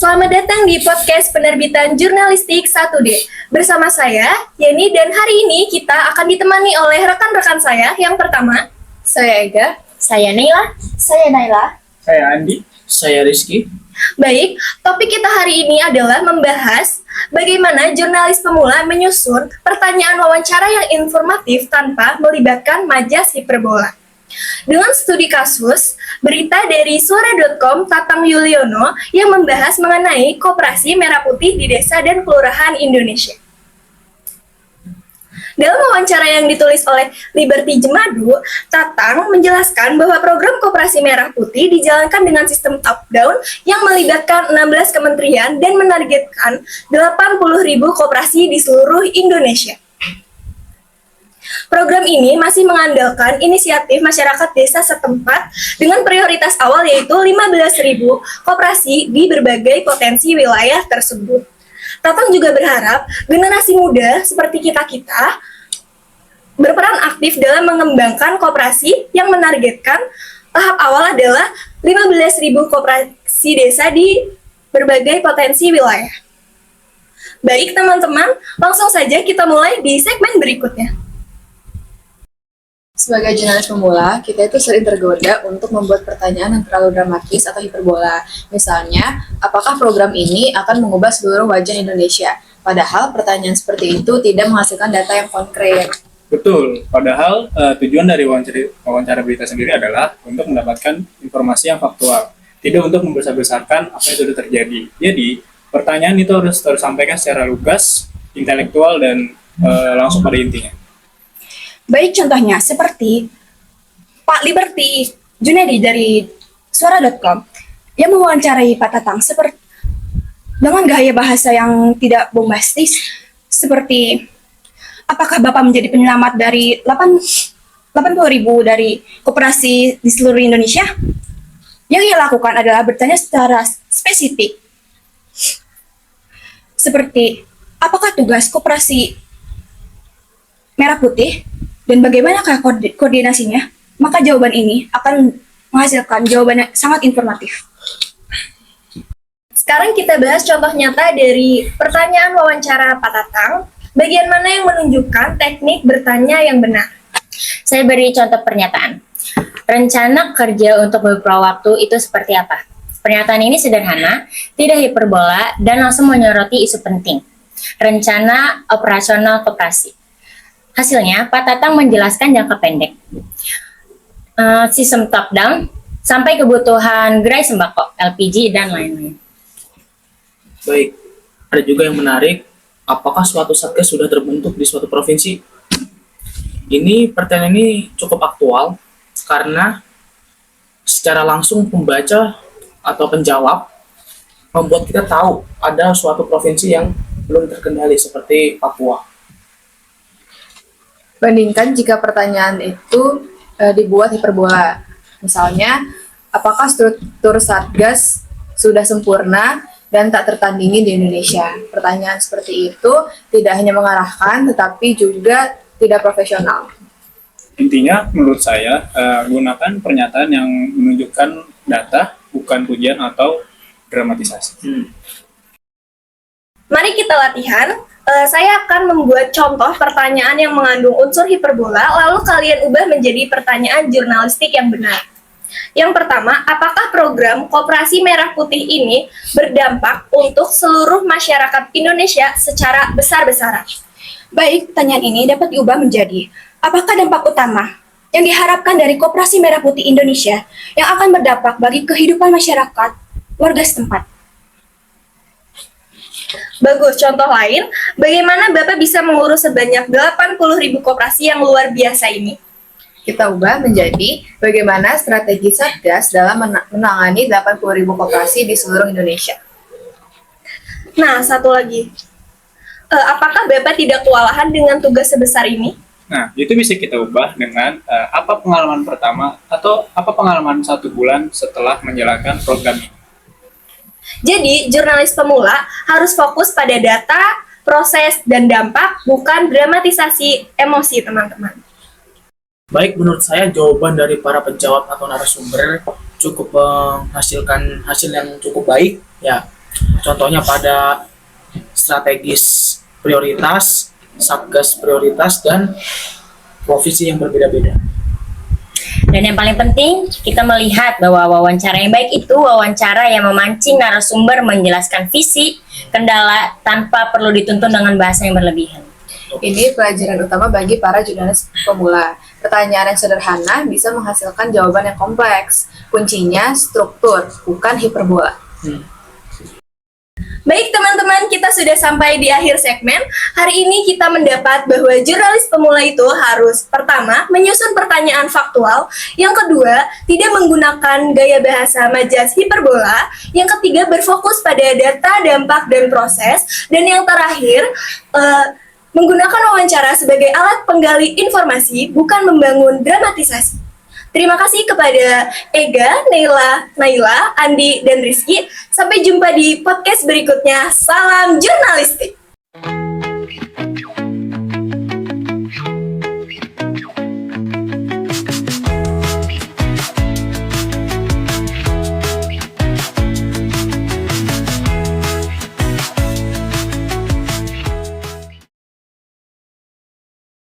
Selamat datang di podcast penerbitan Jurnalistik 1D. Bersama saya, Yeni, dan hari ini kita akan ditemani oleh rekan-rekan saya. Yang pertama, saya Ega, saya Neila, saya Naila, Saya Andi. Saya Rizky. Baik, topik kita hari ini adalah membahas bagaimana jurnalis pemula menyusun pertanyaan wawancara yang informatif tanpa melibatkan majas hiperbola. Dengan studi kasus, berita dari suara.com Tatang Yuliono yang membahas mengenai koperasi merah putih di desa dan kelurahan Indonesia. Dalam wawancara yang ditulis oleh Liberty Jemadu, Tatang menjelaskan bahwa program koperasi merah putih dijalankan dengan sistem top-down yang melibatkan 16 kementerian dan menargetkan 80.000 koperasi di seluruh Indonesia. Program ini masih mengandalkan inisiatif masyarakat desa setempat dengan prioritas awal yaitu 15.000 koperasi di berbagai potensi wilayah tersebut. Tatang juga berharap generasi muda seperti kita-kita berperan aktif dalam mengembangkan koperasi yang menargetkan tahap awal adalah 15.000 koperasi desa di berbagai potensi wilayah. Baik teman-teman, langsung saja kita mulai di segmen berikutnya. Sebagai jurnalis pemula, kita itu sering tergoda untuk membuat pertanyaan yang terlalu dramatis atau hiperbola. Misalnya, apakah program ini akan mengubah seluruh wajah Indonesia? Padahal pertanyaan seperti itu tidak menghasilkan data yang konkret. Betul, padahal tujuan dari wawancara berita sendiri adalah untuk mendapatkan informasi yang faktual, tidak untuk membesar-besarkan apa yang sudah terjadi. Jadi, pertanyaan itu harus tersampaikan secara lugas, intelektual, dan langsung pada intinya. Baik, contohnya seperti Pak Liberty Junedi dari suara.com yang mewawancarai Pak Tatang dengan gaya bahasa yang tidak bombastis seperti apakah Bapak menjadi penyelamat dari 80.000 dari koperasi di seluruh Indonesia? Yang ia lakukan adalah bertanya secara spesifik seperti apakah tugas koperasi merah putih dan bagaimanakah koordinasinya, maka jawaban ini akan menghasilkan jawaban yang sangat informatif. Sekarang kita bahas contoh nyata dari pertanyaan wawancara Pak Tatang, bagian mana yang menunjukkan teknik bertanya yang benar. Saya beri contoh pernyataan. Rencana kerja untuk beberapa waktu itu seperti apa? Pernyataan ini sederhana, tidak hiperbola, dan langsung menyoroti isu penting. Rencana operasional koperasi. Hasilnya, Pak Tatang menjelaskan jangka pendek. Sistem top-down, sampai kebutuhan gerai sembako, LPG, dan lain-lain. Baik, ada juga yang menarik, apakah suatu satgas sudah terbentuk di suatu provinsi? Pertanyaan ini cukup aktual, karena secara langsung pembaca atau penjawab membuat kita tahu ada suatu provinsi yang belum terkendali seperti Papua. Bandingkan jika pertanyaan itu dibuat hiperbola. Misalnya, apakah struktur satgas sudah sempurna dan tak tertandingi di Indonesia? Pertanyaan seperti itu tidak hanya mengarahkan, tetapi juga tidak profesional. Intinya, menurut saya, gunakan pernyataan yang menunjukkan data, bukan pujian atau dramatisasi. Mari kita latihan. Saya akan membuat contoh pertanyaan yang mengandung unsur hiperbola, lalu kalian ubah menjadi pertanyaan jurnalistik yang benar. Yang pertama, apakah program Koperasi Merah Putih ini berdampak untuk seluruh masyarakat Indonesia secara besar-besaran? Baik, pertanyaan ini dapat diubah menjadi apakah dampak utama yang diharapkan dari Koperasi Merah Putih Indonesia yang akan berdampak bagi kehidupan masyarakat warga setempat? Bagus, contoh lain, bagaimana Bapak bisa mengurus sebanyak 80.000 koperasi yang luar biasa ini? Kita ubah menjadi bagaimana strategi Satgas dalam menangani 80.000 koperasi di seluruh Indonesia. Nah, satu lagi, apakah Bapak tidak kewalahan dengan tugas sebesar ini? Nah, itu bisa kita ubah dengan apa pengalaman pertama atau apa pengalaman 1 bulan setelah menjalankan program ini. Jadi, jurnalis pemula harus fokus pada data, proses, dan dampak, bukan dramatisasi emosi, teman-teman. Baik, menurut saya jawaban dari para penjawab atau narasumber cukup menghasilkan hasil yang cukup baik. Ya, Contohnya pada strategis prioritas, satgas prioritas, dan profesi yang berbeda-beda. Dan yang paling penting, kita melihat bahwa wawancara yang baik itu wawancara yang memancing narasumber menjelaskan visi, kendala, tanpa perlu dituntun dengan bahasa yang berlebihan. Ini pelajaran utama bagi para jurnalis pemula. Pertanyaan yang sederhana bisa menghasilkan jawaban yang kompleks. Kuncinya struktur, bukan hiperbola. Baik teman-teman, kita sudah sampai di akhir segmen. Hari ini kita mendapat bahwa jurnalis pemula itu harus pertama, menyusun pertanyaan faktual. Yang kedua, tidak menggunakan gaya bahasa majas hiperbola. Yang ketiga, berfokus pada data, dampak, dan proses. Dan yang terakhir, menggunakan wawancara sebagai alat penggali informasi, bukan membangun dramatisasi. Terima kasih kepada Ega, Naila, Andi, dan Rizky. Sampai jumpa di podcast berikutnya. Salam jurnalistik!